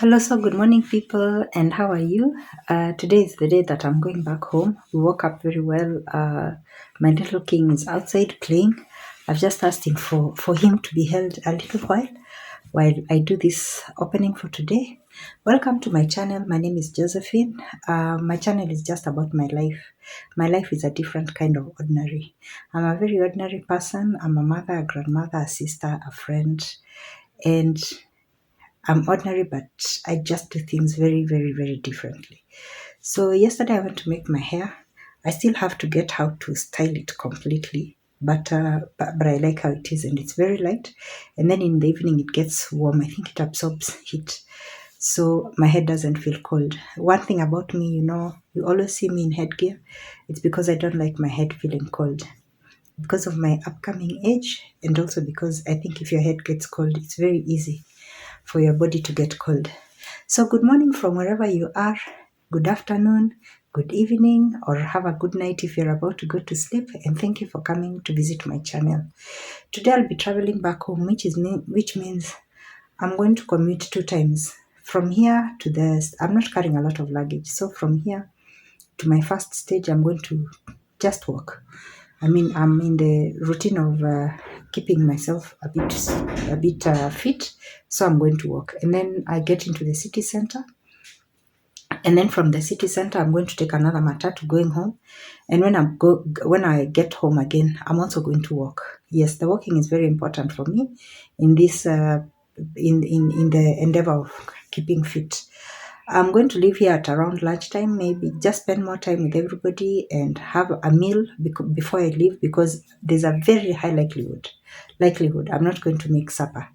Hello, so good morning, people, and how are you? Today is the day that I'm going back home. We woke up very well. My little king is outside playing. I've just asked him for him to be held a little while I do this opening for today. Welcome to my channel. My name is Josephine. My channel is just about my life. My life is a different kind of ordinary. I'm a very ordinary person. I'm a mother, a grandmother, a sister, a friend, and I'm ordinary, but I just do things very, very, very differently. So yesterday I went to make my hair. I still have to get how to style it completely, but I like how it is, and it's very light. And then in the evening it gets warm. I think it absorbs heat, so my head doesn't feel cold. One thing about me, you always see me in headgear. It's because I don't like my head feeling cold, because of my upcoming age, and also because I think if your head gets cold, it's very easy for your body to get cold. So good morning from wherever you are, good afternoon, good evening, or have a good night if you're about to go to sleep, and thank you for coming to visit my channel. Today I'll be traveling back home, which means I'm going to commute 2 times. From here to I'm not carrying a lot of luggage, so from here to my first stage I'm going to just walk. I'm in the routine of keeping myself a bit fit, so I'm going to walk. And then I get into the city center, and then from the city center I'm going to take another matatu going home. And when I get home again, I'm also going to walk. Yes, the walking is very important for me in this in the endeavor of keeping fit. I'm going to leave here at around lunchtime, maybe just spend more time with everybody and have a meal before I leave, because there's a very high likelihood I'm not going to make supper.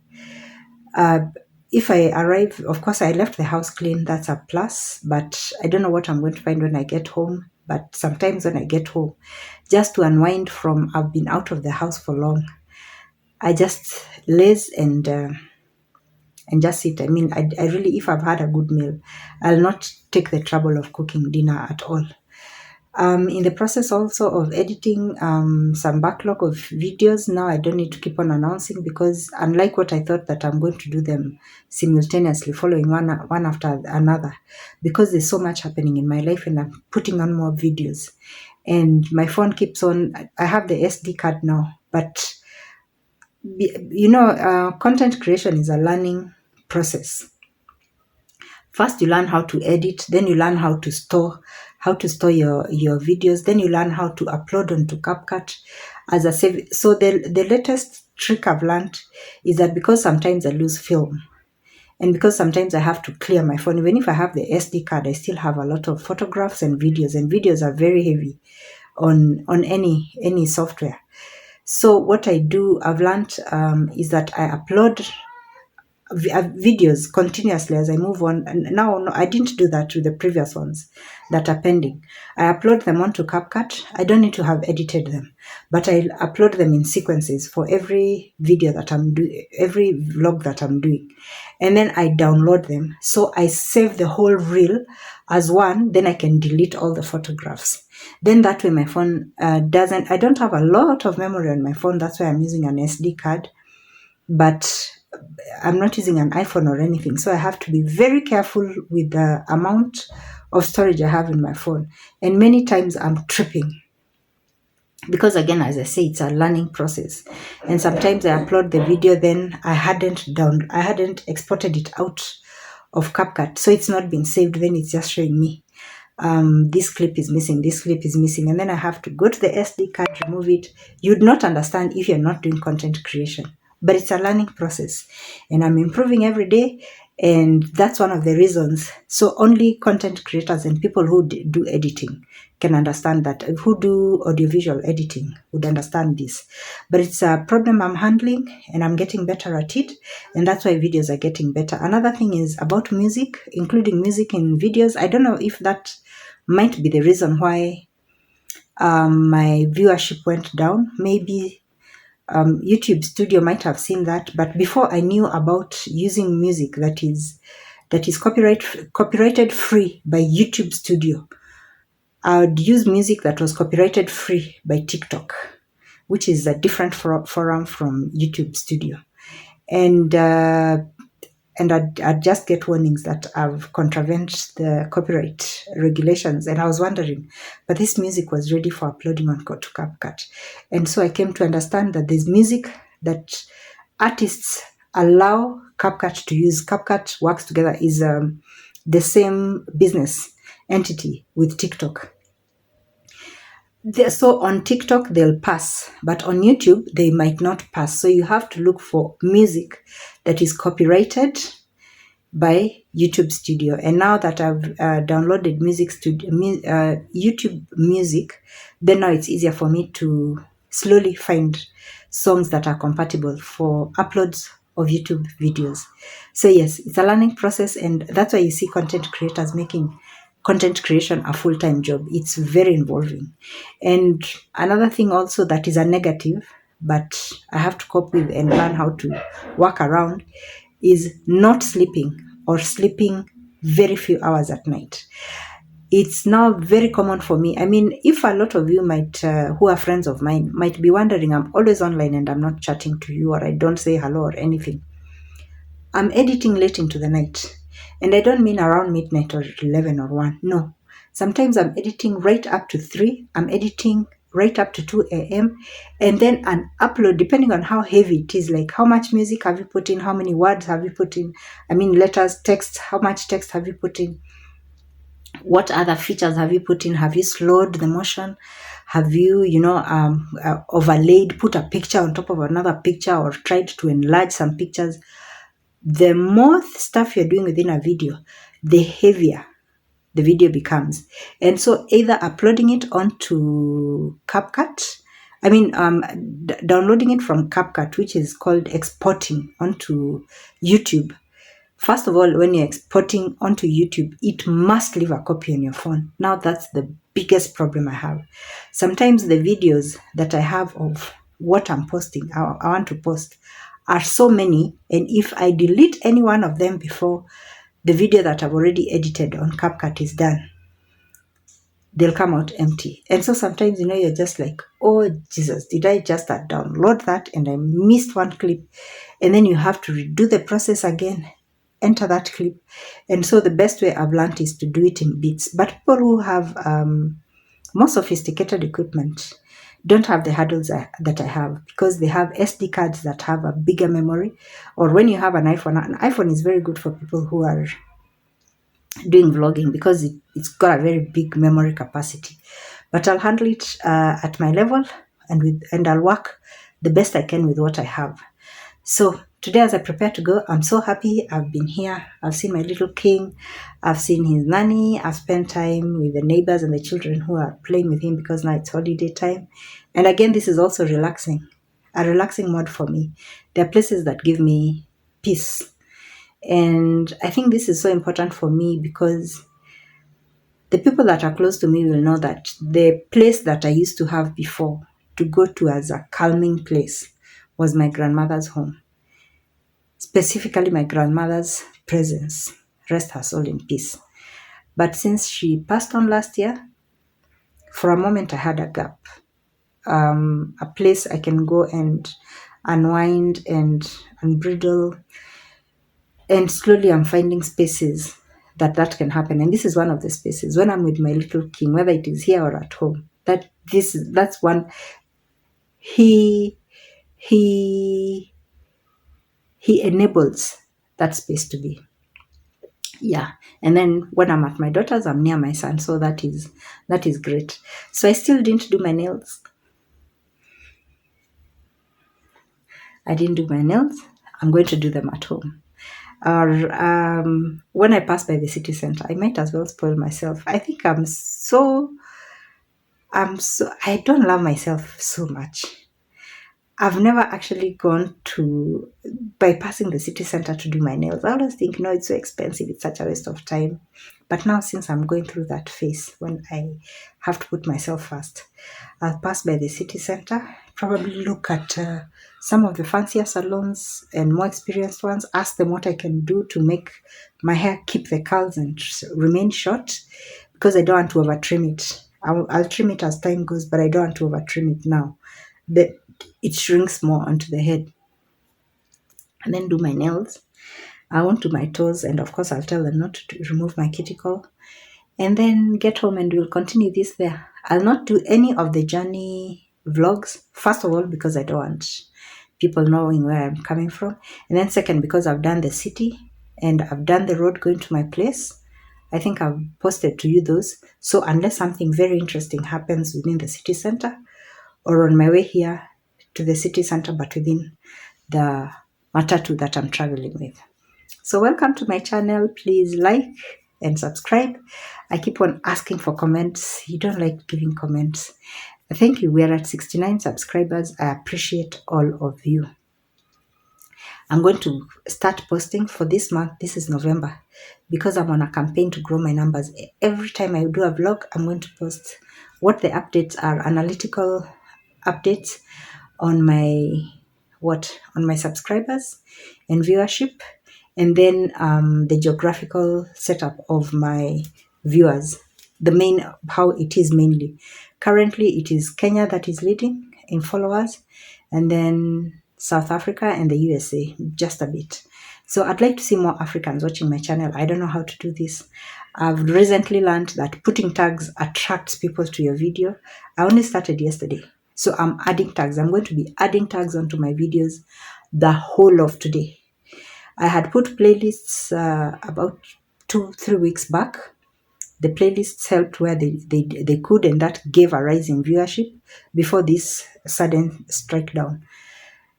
If I arrive, of course, I left the house clean, that's a plus, but I don't know what I'm going to find when I get home. But sometimes when I get home, just to unwind from I've been out of the house for long, I just laze and just sit. I really, if I've had a good meal, I'll not take the trouble of cooking dinner at all. In the process also of editing some backlog of videos. Now I don't need to keep on announcing, because unlike what I thought that I'm going to do them simultaneously, following one after another, because there's so much happening in my life and I'm putting on more videos. And my phone keeps on, I have the SD card now, but content creation is a learning process. First, you learn how to edit, then you learn how to store your videos, then you learn how to upload onto CapCut as a save. So the latest trick I've learned is that, because sometimes I lose film, and because sometimes I have to clear my phone, even if I have the SD card, I still have a lot of photographs and videos are very heavy on any software. So what I do, I've learned, is that I upload videos continuously as I move on. And now, no, I didn't do that with the previous ones that are pending. I upload them onto CapCut. I don't need to have edited them, but I upload them in sequences for every video that I'm doing, every vlog that I'm doing. And then I download them. So I save the whole reel as one, then I can delete all the photographs. Then that way my phone I don't have a lot of memory on my phone. That's why I'm using an SD card. But I'm not using an iPhone or anything, so I have to be very careful with the amount of storage I have in my phone. And many times I'm tripping, because again, as I say, it's a learning process. And sometimes I upload the video, then I hadn't exported it out of CapCut, so it's not been saved. Then it's just showing me this clip is missing, and then I have to go to the SD card, remove it. You'd not understand if you're not doing content creation, but it's a learning process, and I'm improving every day. And that's one of the reasons. So only content creators and people who do editing can understand that, who do audiovisual editing would understand this. But it's a problem I'm handling, and I'm getting better at it, and that's why videos are getting better. Another thing is about music, including music in videos. I don't know if that might be the reason why my viewership went down. Maybe YouTube Studio might have seen that, but before I knew about using music that is copyrighted free by YouTube Studio, I would use music that was copyrighted free by TikTok, which is a different forum from YouTube Studio. And and I'd just get warnings that I've contravened the copyright regulations. And I was wondering, but this music was ready for uploading on to CapCut. And so I came to understand that there's music that artists allow CapCut to use. CapCut works together, is the same business entity with TikTok. So on TikTok, they'll pass, but on YouTube, they might not pass. So you have to look for music that is copyrighted by YouTube Studio. And now that I've downloaded YouTube Music, then now it's easier for me to slowly find songs that are compatible for uploads of YouTube videos. So yes, it's a learning process, and that's why you see content creators making content creation a full-time job. It's very involving. And another thing also that is a negative, but I have to cope with and learn how to work around, is not sleeping or sleeping very few hours at night. It's now very common for me. I mean, if a lot of you might, who are friends of mine, might be wondering, I'm always online and I'm not chatting to you, or I don't say hello or anything. I'm editing late into the night. And I don't mean around midnight or 11 or 1. No. Sometimes I'm editing right up to 3. I'm editing right up to 2 a.m. And then an upload, depending on how heavy it is, like how much music have you put in, how many words have you put in, I mean letters, text, how much text have you put in, what other features have you put in, have you slowed the motion, have you, overlaid, put a picture on top of another picture, or tried to enlarge some pictures. The more stuff you're doing within a video, the heavier the video becomes. And so either uploading it onto CapCut, downloading it from CapCut, which is called exporting onto YouTube. First of all, when you're exporting onto YouTube, it must leave a copy on your phone. Now that's the biggest problem I have. Sometimes the videos that I have of what I'm posting, I want to post, are so many, and if I delete any one of them before the video that I've already edited on CapCut is done, they'll come out empty. And so sometimes, you're just like, oh Jesus, did I just download that and I missed one clip? And then you have to redo the process again, enter that clip. And so the best way I've learned is to do it in bits. But people who have more sophisticated equipment don't have the hurdles that I have, because they have SD cards that have a bigger memory. Or when you have an iPhone is very good for people who are doing vlogging, because it's got a very big memory capacity. But I'll handle it at my level, and I'll work the best I can with what I have. So today, as I prepare to go, I'm so happy. I've been here. I've seen my little king. I've seen his nanny. I've spent time with the neighbors and the children who are playing with him, because now it's holiday time. And again, this is also relaxing, a relaxing mode for me. There are places that give me peace. And I think this is so important for me, because the people that are close to me will know that the place that I used to have before to go to as a calming place was my grandmother's home. Specifically, my grandmother's presence. Rest her soul in peace. But since she passed on last year, for a moment I had a gap. A place I can go and unwind and unbridle. And slowly I'm finding spaces that can happen. And this is one of the spaces. When I'm with my little king, whether it is here or at home, that's one. He enables that space to be. Yeah. And then when I'm at my daughter's, I'm near my son. So that is great. So I still didn't do my nails. I didn't do my nails. I'm going to do them at home. Or when I pass by the city center, I might as well spoil myself. I think I don't love myself so much. I've never actually gone to bypassing the city center to do my nails. I always think, no, it's so expensive. It's such a waste of time. But now, since I'm going through that phase when I have to put myself first, I'll pass by the city center, probably look at some of the fancier salons and more experienced ones, ask them what I can do to make my hair keep the curls and remain short, because I don't want to over trim it. I'll trim it as time goes, but I don't want to over trim it now. It shrinks more onto the head. And then do my nails. I won't do my toes, and of course I'll tell them not to remove my cuticle, and then get home and we'll continue this there. I'll not do any of the journey vlogs, first of all because I don't want people knowing where I'm coming from, and then second because I've done the city and I've done the road going to my place. I think I've posted to you those. So unless something very interesting happens within the city center or on my way here to the city center, but within the matatu that I'm traveling with. So welcome to my channel. Please like and subscribe. I keep on asking for comments. You don't like giving comments. Thank you. We are at 69 subscribers. I appreciate all of you. I'm going to start posting for this month. This is November, because I'm on a campaign to grow my numbers. Every time I do a vlog, I'm going to post what the updates are, analytical updates on my subscribers and viewership, and then the geographical setup of my viewers, how it is mainly. Currently, it is Kenya that is leading in followers, and then South Africa and the USA, just a bit. So I'd like to see more Africans watching my channel. I don't know how to do this. I've recently learned that putting tags attracts people to your video. I only started yesterday, so I'm adding tags. I'm going to be adding tags onto my videos the whole of today. I had put playlists about 2-3 weeks back. The playlists helped where they could, and that gave a rise in viewership before this sudden strike down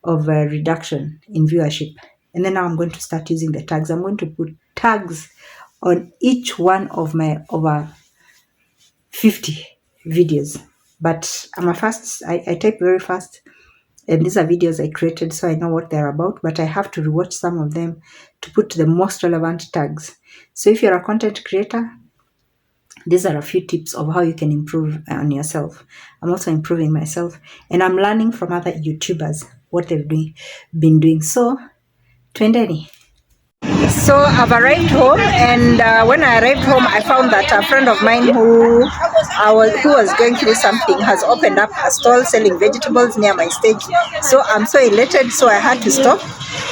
of a reduction in viewership. And then now I'm going to start using the tags. I'm going to put tags on each one of my over 50 videos. But I type very fast, and these are videos I created so I know what they're about, but I have to rewatch some of them to put the most relevant tags. So if you're a content creator, these are a few tips of how you can improve on yourself. I'm also improving myself, and I'm learning from other YouTubers what they've been doing. So, twendeni. So I've arrived home, and when I arrived home, I found that a friend of mine who was going through something has opened up a stall selling vegetables near my stage. So I'm so elated, so I had to stop.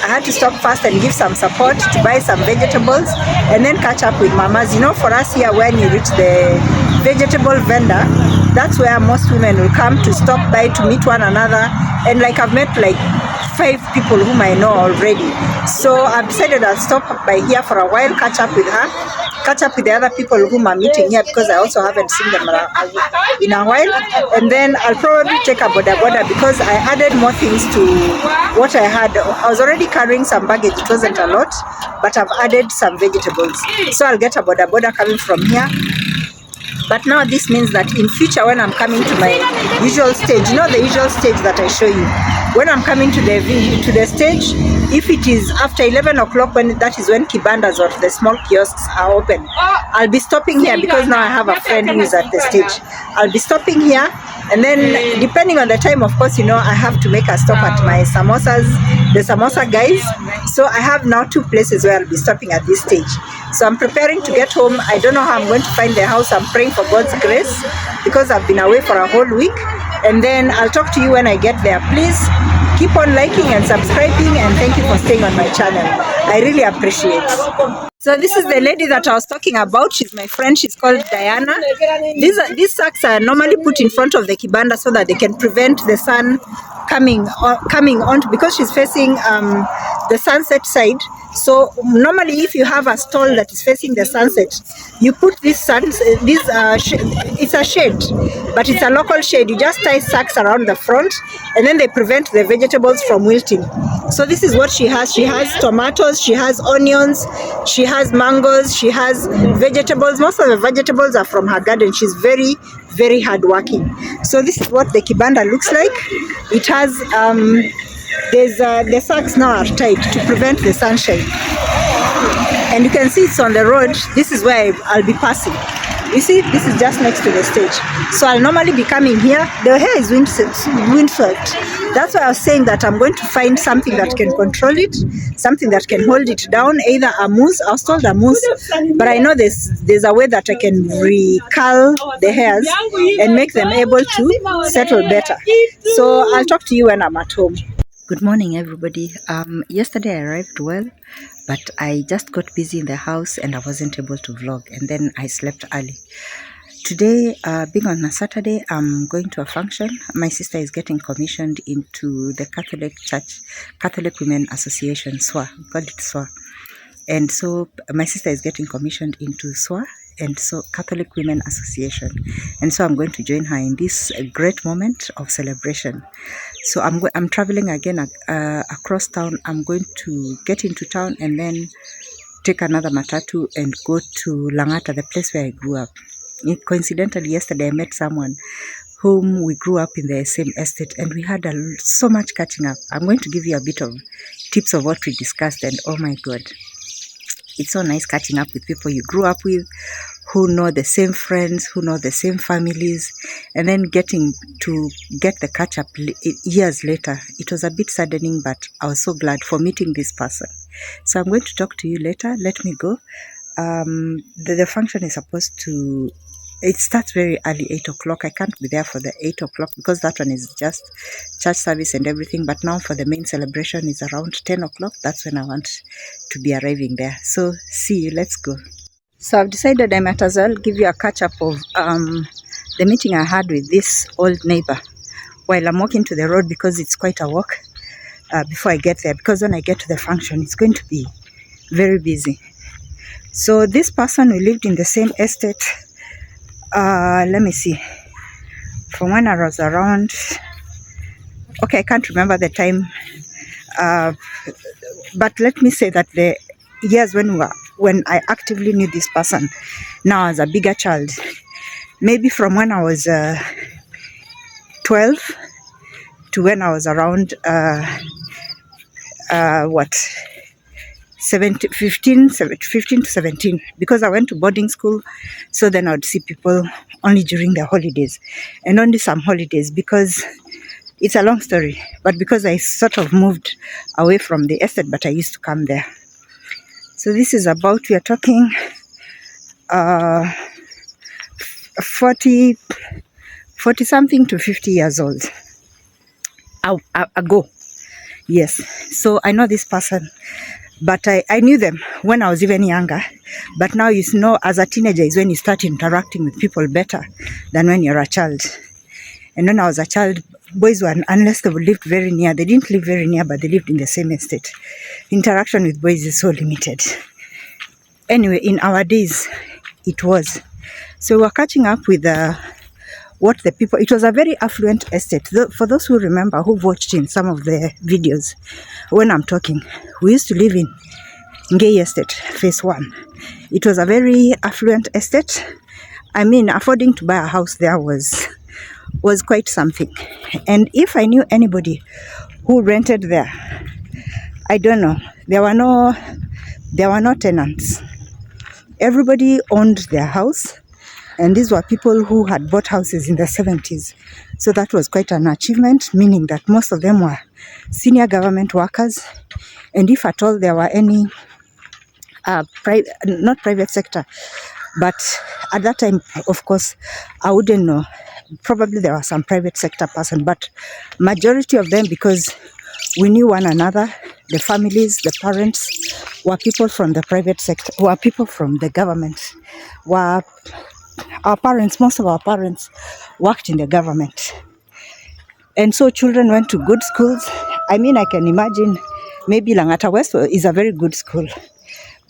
I had to stop first and give some support to buy some vegetables and then catch up with mamas. You know, for us here, when you reach the vegetable vendor, that's where most women will come to stop by to meet one another. And like I've met like 5 people whom I know already. So I've decided I'll stop by here for a while, catch up with her, catch up with the other people whom I'm meeting here, because I also haven't seen them in a while. And then I'll probably take a boda boda, because I added more things to what I had. I was already carrying some baggage, it wasn't a lot, but I've added some vegetables. So I'll get a boda boda coming from here. But now this means that in future, when I'm coming to my usual stage, you know, the usual stage that I show you, when I'm coming to the stage, if it is after 11 o'clock, that is when kibandas or the small kiosks are open, I'll be stopping here, because now I have a friend who is at the stage. I'll be stopping here, and then depending on the time, of course, you know, I have to make a stop at my samosas, the samosa guys. So I have now 2 places where I'll be stopping at this stage. So I'm preparing to get home. I don't know how I'm going to find the house. I'm praying for God's grace, because I've been away for a whole week. And then I'll talk to you when I get there. Please keep on liking and subscribing, and thank you for staying on my channel. I really appreciate it. So this is the lady that I was talking about. She's my friend. She's called Diana. These sacks are normally put in front of the kibanda so that they can prevent the sun coming on, because she's facing the sunset side. So normally, if you have a stall that is facing the sunset, you put it's a shade, but it's a local shade. You just tie sacks around the front, and then they prevent the vegetables from wilting. So this is what she has. She has tomatoes, she has onions, she has mangoes, she has vegetables. Most of the vegetables are from her garden. She's very, very hardworking. So this is what the kibanda looks like. It has the sacks now are tied to prevent the sunshine, and you can see it's on the road. This is where I'll be passing. You see, this is just next to the stage. So I'll normally be coming here. The hair is wind-swept. That's why I was saying that I'm going to find something that can control it, something that can hold it down, either a mousse. I was told a mousse, but I know there's a way that I can recurl the hairs and make them able to settle better. So I'll talk to you when I'm at home. Good morning, everybody. Yesterday I arrived well. but I just got busy in the house and I wasn't able to vlog, and then I slept early. Today, being on a Saturday, I'm going to a function. My sister is getting commissioned into the Catholic Church, Catholic Women Association, SWA, we call it SWA. And so my sister is getting commissioned into SWA, and so Catholic Women Association. And so I'm going to join her in this great moment of celebration. So I'm traveling again across town. I'm going to get into town and then take another matatu and go to Langata, the place where I grew up. Coincidentally, yesterday I met someone whom we grew up in the same estate, and we had so much catching up. I'm going to give you a bit of tips of what we discussed, and oh my God, it's so nice catching up with people you grew up with, who know the same friends, who know the same families, and then getting to get the catch up years later. It was a bit saddening, but I was so glad for meeting this person. So I'm going to talk to you later. Let me go. The function is supposed to, it starts very early, 8 o'clock. I can't be there for the 8 o'clock because that one is just church service and everything. But now for the main celebration is around 10 o'clock. That's when I want to be arriving there. So see you, let's go. So I've decided I might as well give you a catch up of the meeting I had with this old neighbor while I'm walking to the road, because it's quite a walk before I get there, because when I get to the function it's going to be very busy. So this person, we lived in the same estate, let me see, from when I was around, okay, I can't remember the time, but let me say that the years when I actively knew this person, now as a bigger child, maybe from when I was 12 to when I was around 15 to 17, because I went to boarding school. So then I would see people only during the holidays, and only some holidays, because it's a long story, but because I sort of moved away from the estate, but I used to come there. So this is about, we are talking 40 something to 50 years old ago. Yes, so I know this person, but I knew them when I was even younger. But now, you know, as a teenager is when you start interacting with people better than when you're a child. And when I was a child, boys were, unless they lived very near, they didn't live very near, but they lived in the same estate. Interaction with boys is so limited. Anyway, in our days, it was. So we're catching up with what the people, it was a very affluent estate. For those who remember, who've watched in some of the videos, when I'm talking, we used to live in Ngei Estate, phase 1. It was a very affluent estate. I mean, affording to buy a house there was quite something. And if I knew anybody who rented there, I don't know, there were no tenants. Everybody owned their house, and these were people who had bought houses in the 70s. So that was quite an achievement, meaning that most of them were senior government workers. And if at all there were any not private sector, but at that time, of course, I wouldn't know. Probably there was some private sector person, but majority of them, because we knew one another, the families, the parents, were people from the private sector, were people from the government, were our parents. Most of our parents worked in the government. And so children went to good schools. I mean, I can imagine maybe Langata West is a very good school.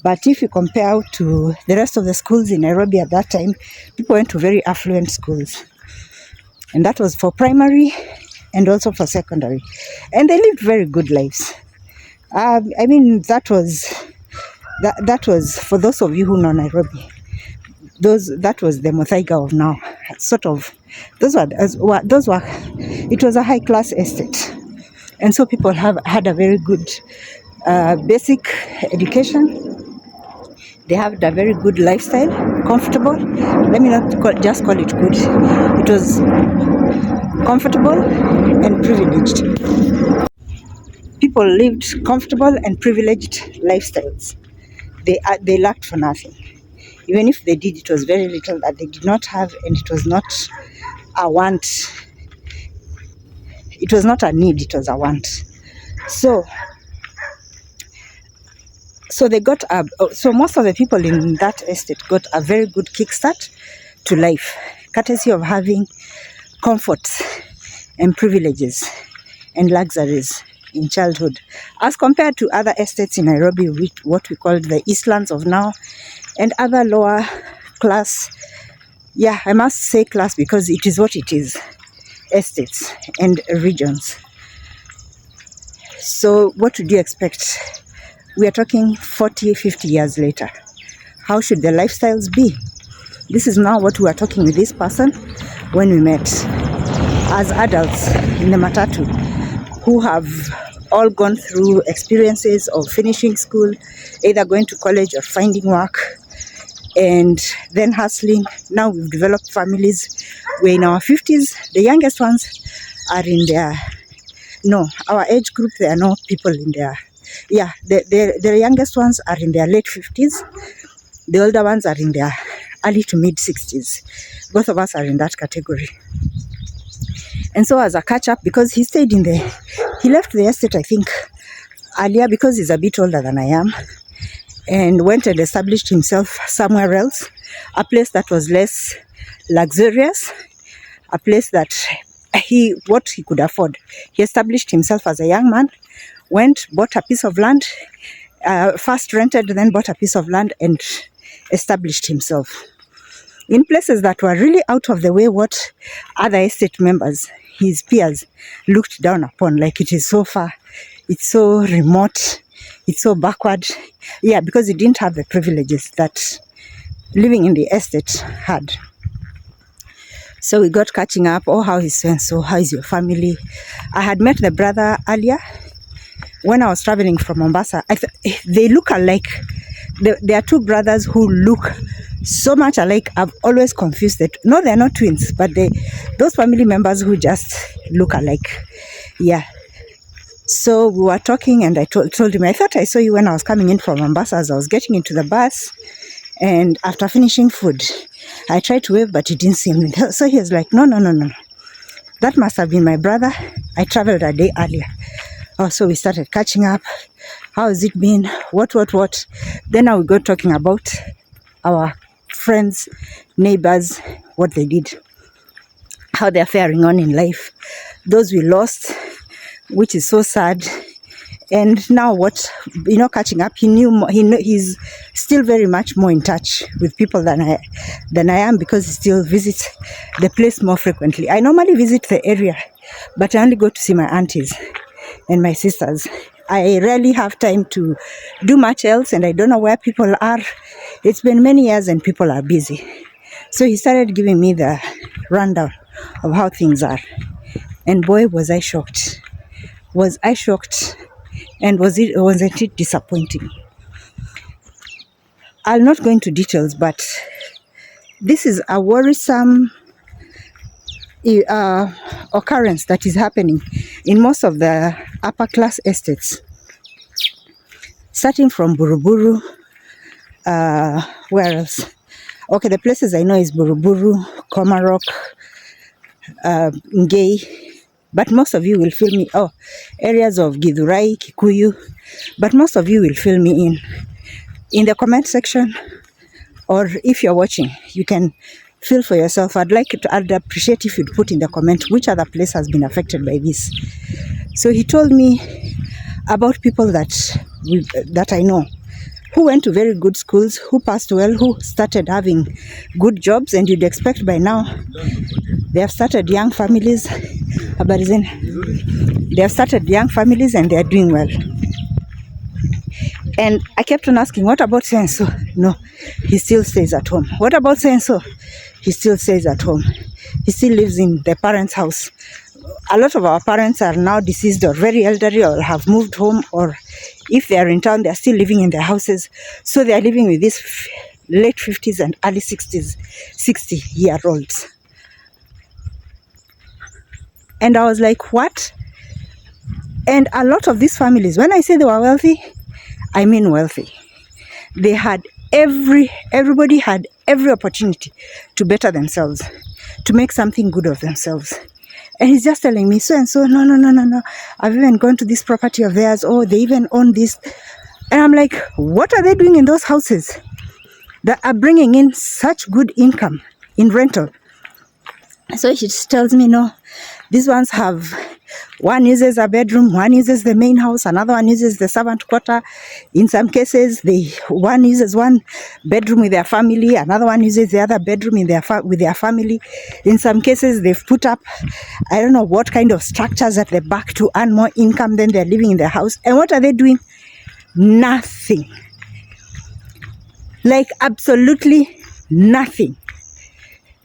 But if you compare to the rest of the schools in Nairobi at that time, people went to very affluent schools. And that was for primary and also for secondary. And they lived very good lives. I mean, that was for those of you who know Nairobi. That was the Muthaiga of now. Sort of, it was a high class estate. And so people had a very good basic education. They had a very good lifestyle, comfortable. Let me not just call it good. It was comfortable and privileged. People lived comfortable and privileged lifestyles. They lacked for nothing. Even if they did, it was very little that they did not have, and it was not a want. It was not a need, it was a want. So So they got so most of the people in that estate got a very good kickstart to life, courtesy of having comforts and privileges and luxuries in childhood, as compared to other estates in Nairobi, what we call the Eastlands of now, and other lower class, yeah, I must say class because it is what it is, estates and regions. So what would you expect? We are talking 40, 50 years later. How should the lifestyles be? This is now what we are talking with this person when we met as adults in the matatu, who have all gone through experiences of finishing school, either going to college or finding work, and then hustling. Now we've developed families. We're in our 50s. The youngest ones are in their, no, our age group, there are no people in their, yeah, the youngest ones are in their late 50s. The older ones are in their early to mid 60s. Both of us are in that category. And so as a catch up, because he stayed in the, he left the estate, I think, earlier because he's a bit older than I am, and went and established himself somewhere else, a place that was less luxurious, a place that what he could afford. He established himself as a young man, went, bought a piece of land, first rented, then bought a piece of land and established himself in places that were really out of the way what other estate members, his peers, looked down upon, like it is so far, it's so remote, it's so backward. Yeah, because he didn't have the privileges that living in the estate had. So we got catching up. Oh, how is so? How is your family? I had met the brother earlier when I was traveling from Mombasa. They look alike. There are two brothers who look so much alike. I've always confused that. No, they're not twins, but those family members who just look alike. Yeah. So we were talking, and I told him, I thought I saw you when I was coming in from Mombasa as I was getting into the bus. And after finishing food, I tried to wave, but he didn't see me. So he was like, no. That must have been my brother. I traveled a day earlier. Oh, so we started catching up. How has it been? What? Then now we got talking about our friends, neighbors, what they did, how they're faring on in life, those we lost, which is so sad. And now what, catching up, he's still very much more in touch with people than I am, because he still visits the place more frequently. I normally visit the area, but I only go to see my aunties and my sisters. I rarely have time to do much else, and I don't know where people are. It's been many years and people are busy. So he started giving me the rundown of how things are. And boy, was I shocked. And wasn't it disappointing? I'll not go into details, but this is a worrisome occurrence that is happening in most of the upper class estates, starting from Buruburu. Where else? Okay, the places I know is Buruburu, Komarok, Ngei. But most of you will fill me, areas of Githurai, Kikuyu, but most of you will fill me in the comment section, or if you're watching, you can fill for yourself. I'd appreciate if you'd put in the comment which other place has been affected by this. So he told me about people that I know, who went to very good schools, who passed well, who started having good jobs, and you'd expect by now they have started young families. They have started young families and they are doing well. And I kept on asking, what about so-and-so? No, he still stays at home. What about so-and-so? He still stays at home. He still lives in the parents' house. A lot of our parents are now deceased or very elderly or have moved home, or if they are in town, they are still living in their houses. So they are living with these late 50s and early 60s, 60-year-olds. And I was like, what? And a lot of these families, when I say they were wealthy, I mean wealthy. They had everybody had every opportunity to better themselves, to make something good of themselves. And he's just telling me, so and so, no. I've even gone to this property of theirs. Oh, they even own this. And I'm like, what are they doing in those houses that are bringing in such good income in rental? So she tells me, no, these ones have, one uses a bedroom, one uses the main house, another one uses the servant quarter. In some cases, one uses one bedroom with their family, another one uses the other bedroom with their family. In some cases, they've put up, I don't know what kind of structures at the back to earn more income than they're living in their house. And what are they doing? Nothing. Like absolutely nothing.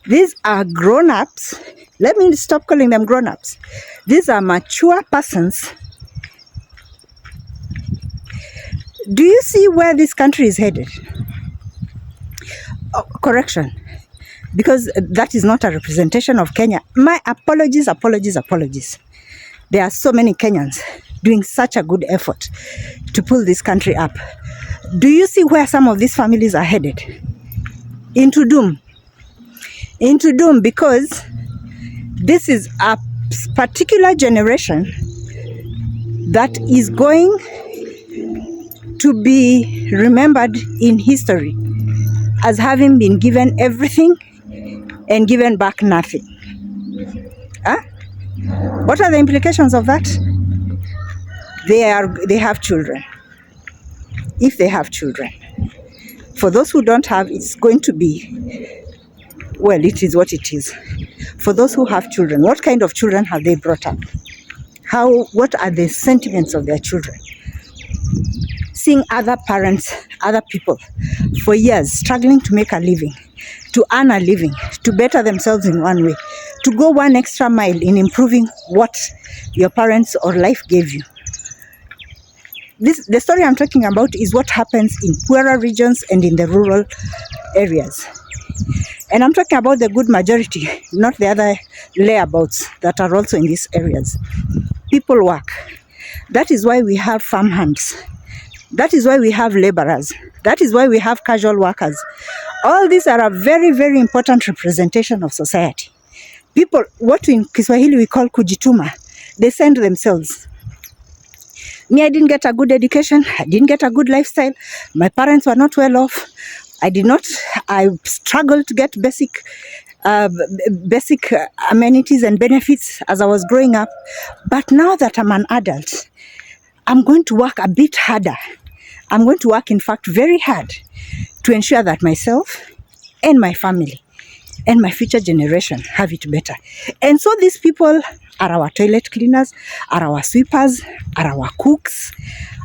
These are grown-ups. Let me stop calling them grown-ups. These are mature persons. Do you see where this country is headed? Oh, correction, because that is not a representation of Kenya. My apologies, apologies, apologies. There are so many Kenyans doing such a good effort to pull this country up. Do you see where some of these families are headed? Into doom. Into doom, because this is a particular generation that is going to be remembered in history as having been given everything and given back nothing. Huh? What are the implications of that? They have children. If they have children. For those who don't have, it's going to be, well, it is what it is. For those who have children, what kind of children have they brought up? What are the sentiments of their children? Seeing other parents, other people for years struggling to make a living, to earn a living, to better themselves in one way, to go one extra mile in improving what your parents or life gave you. The story I'm talking about is what happens in poorer regions and in the rural areas. And I'm talking about the good majority, not the other layabouts that are also in these areas. People work. That is why we have farm hands. That is why we have laborers. That is why we have casual workers. All these are a very, very important representation of society. People, what in Kiswahili we call kujituma, they send themselves. Me, I didn't get a good education. I didn't get a good lifestyle. My parents were not well off. I struggled to get basic amenities and benefits as I was growing up. But now that I'm an adult, I'm going to work a bit harder. I'm going to work, in fact, very hard to ensure that myself and my family and my future generation have it better. And so these people are our toilet cleaners, are our sweepers, are our cooks,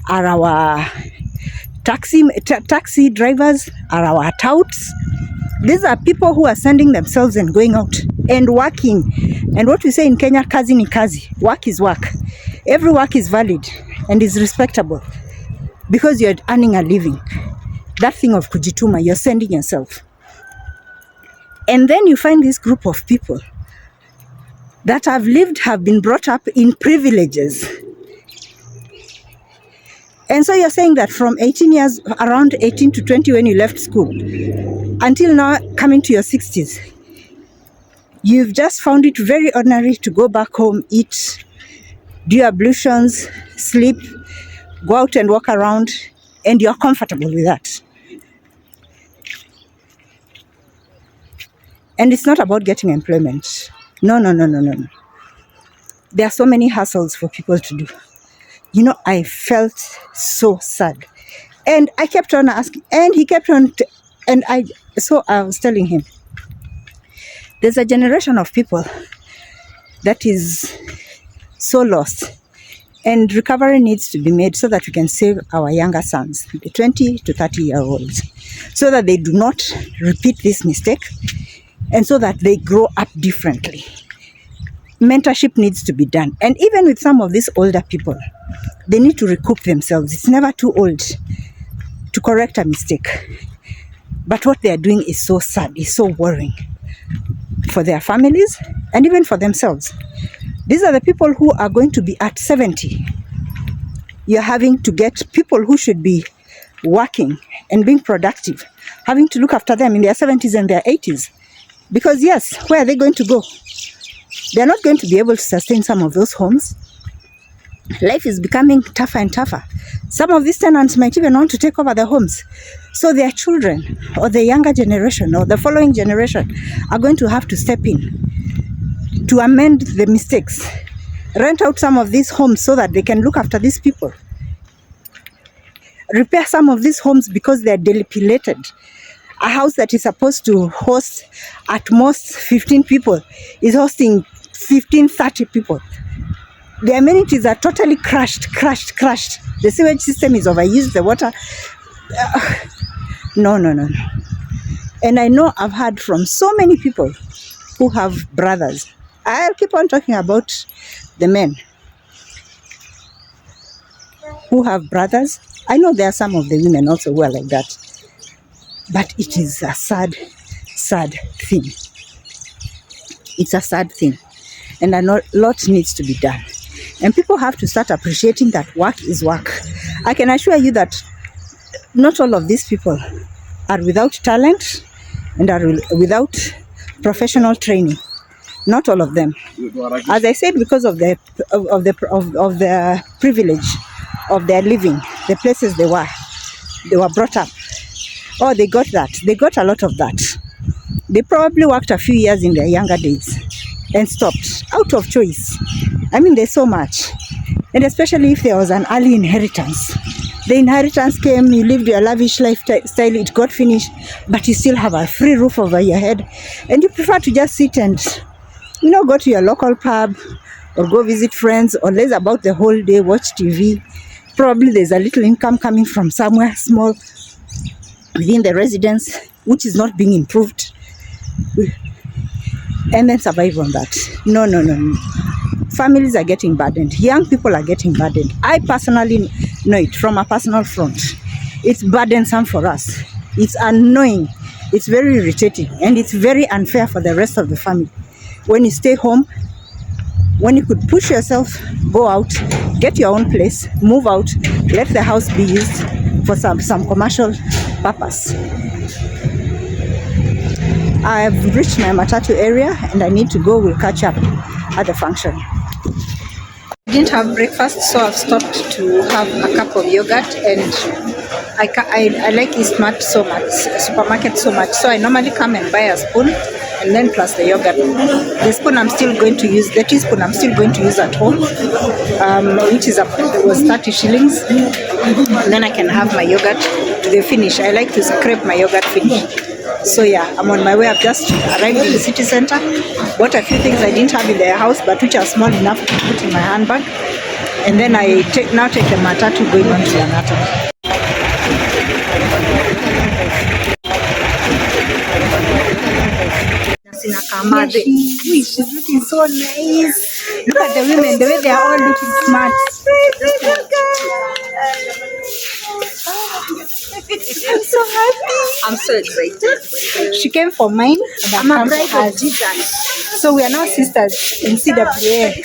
are our taxi drivers, are our touts. These are people who are sending themselves and going out and working. And what we say in Kenya, kazi ni kazi. Work is work. Every work is valid and is respectable because you're earning a living. That thing of kujituma, you're sending yourself. And then you find this group of people that have been brought up in privileges. And so you're saying that from 18 years, around 18 to 20 when you left school, until now coming to your 60s, you've just found it very ordinary to go back home, eat, do ablutions, sleep, go out and walk around, and you're comfortable with that. And it's not about getting employment. No. There are so many hassles for people to do. You know, I felt so sad. And I kept on asking, and he kept on, so I was telling him, there's a generation of people that is so lost. And recovery needs to be made so that we can save our younger sons, the 20 to 30-year-olds, so that they do not repeat this mistake and so that they grow up differently. Mentorship needs to be done. And even with some of these older people, they need to recoup themselves. It's never too old to correct a mistake. But what they are doing is so sad, is so worrying for their families and even for themselves. These are the people who are going to be at 70. You're having to get people who should be working and being productive, having to look after them in their 70s and their 80s. Because yes, where are they going to go? They're not going to be able to sustain some of those homes. life is becoming tougher and tougher. Some of these tenants might even want to take over the homes. So their children or the younger generation or the following generation are going to have to step in to amend the mistakes, rent out some of these homes so that they can look after these people, repair some of these homes because they are dilapidated. A house that is supposed to host at most 15 people is hosting 15, 30 people. The amenities are totally crushed. The sewage system is overused, the water. No. And I know I've heard from so many people who have brothers. I'll keep on talking about the men who have brothers. I know there are some of the women also who are like that. But it is a sad thing. It's a sad thing. And a lot needs to be done. And people have to start appreciating that work is work. I can assure you that not all of these people are without talent and are without professional training. Not all of them. As I said, because of the privilege of their living, the places they were brought up. Oh, they got that. They got a lot of that. They probably worked a few years in their younger days and stopped out of choice. I mean, there's so much. And especially if there was an early inheritance. The inheritance came, you lived your lavish lifestyle, it got finished, but you still have a free roof over your head. And you prefer to just sit and, go to your local pub or go visit friends or laze about the whole day, watch TV. Probably there's a little income coming from somewhere small within the residence, which is not being improved. And then survive on that. No. Families are getting burdened. Young people are getting burdened. I personally know it from a personal front. It's burdensome for us. It's annoying. It's very irritating. And it's very unfair for the rest of the family. When you stay home, when you could push yourself, go out, get your own place, move out, let the house be used for some commercial purpose. I've reached my matatu area and I need to go. We'll catch up at the function. I didn't have breakfast, so I've stopped to have a cup of yogurt, and I like Eastmart so much, supermarket so much, so I normally come and buy a spoon and then plus the yogurt. The spoon I'm still going to use, the teaspoon I'm still going to use at home, which was 30 shillings. And then I can have my yogurt to the finish. I like to scrape my yogurt finish. So yeah, I'm on my way. I've just arrived in the city center, bought a few things I didn't have in the house, but which are small enough to put in my handbag. And then I now take the matatu going on to Langata. She's looking so nice. Look at the women, the way they are all looking smart. I'm so happy. I'm so excited. She came for mine. And I'm a bride of Jesus. So we are now sisters in CWA.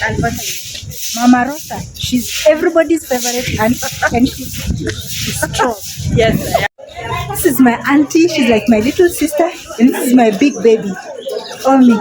And Mama Rosa, she's everybody's favorite and she's strong. Yes. This is my auntie. She's like my little sister, and this is my big baby. Oh me.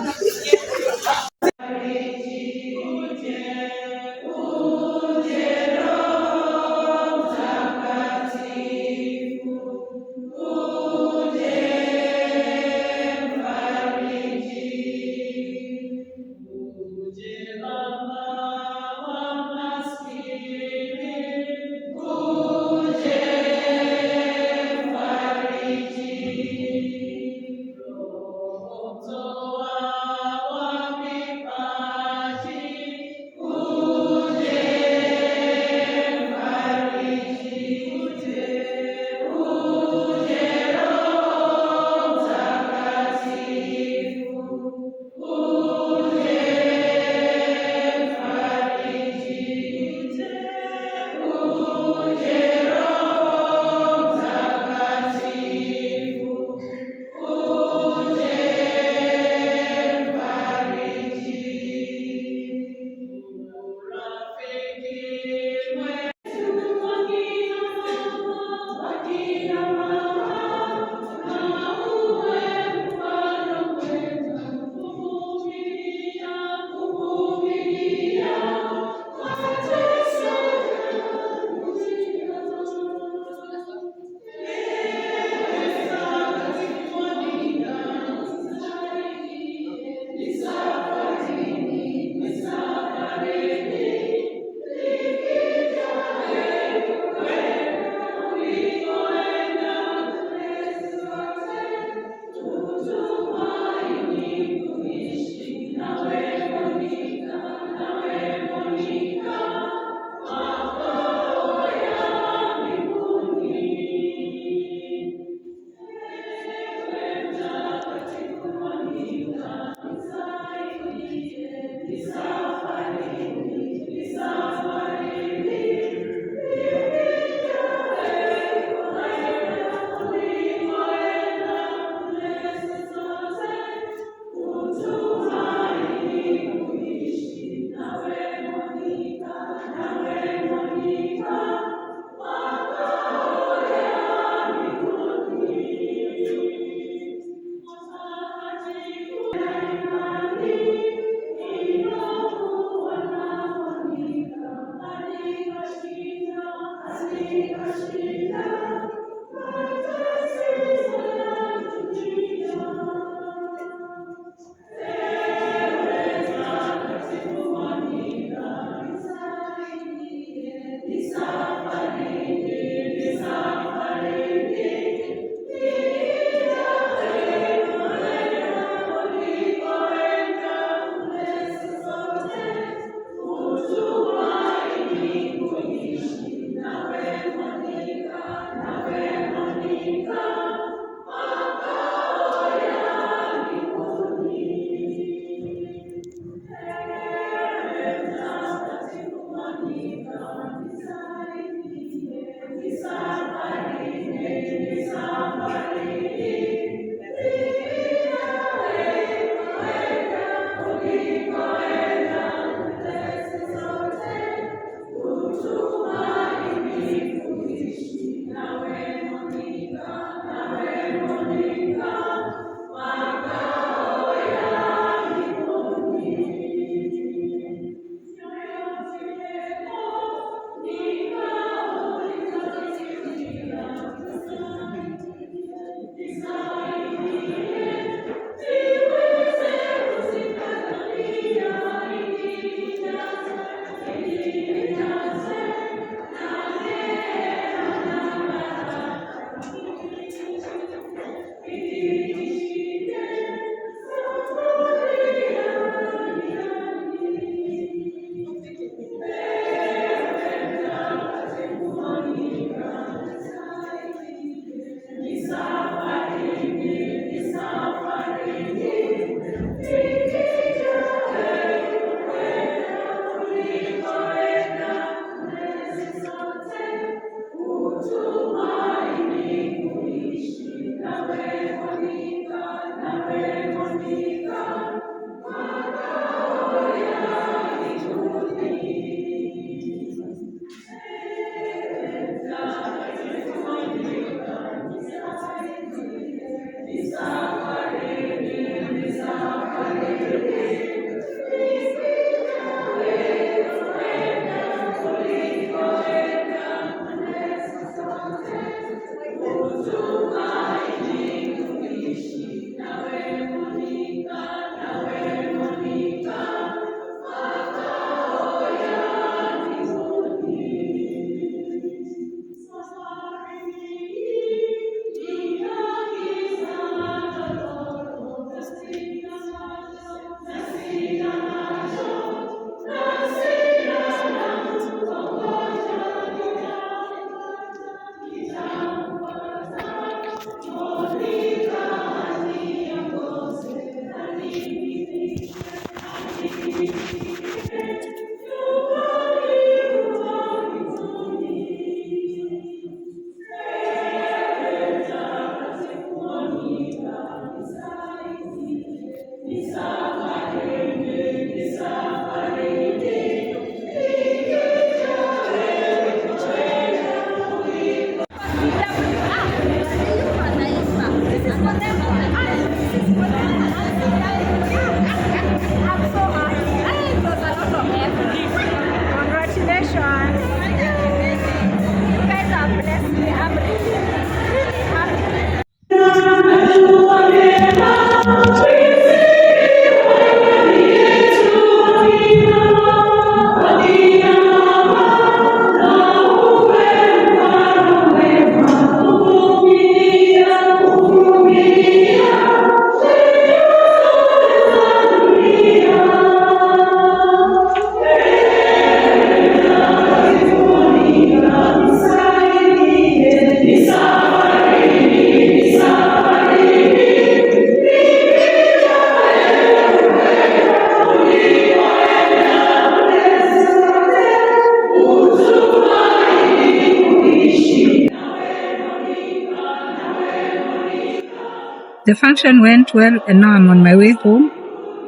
The function went well, and now I'm on my way home.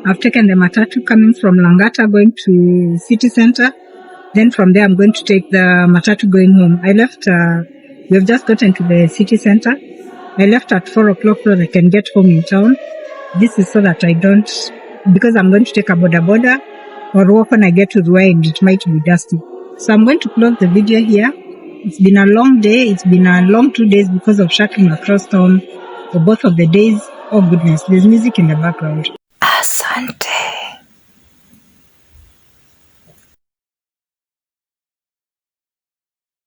I've taken the matatu coming from Langata going to city center. Then from there, I'm going to take the matatu going home. We've just gotten to the city center. I left at 4 o'clock so that I can get home in town. This is so that because I'm going to take a boda or walk when I get to the way and it might be dusty. So I'm going to close the video here. It's been a long day. It's been a long 2 days because of shuttling across town for both of the days. Oh goodness, there's music in the background. Asante.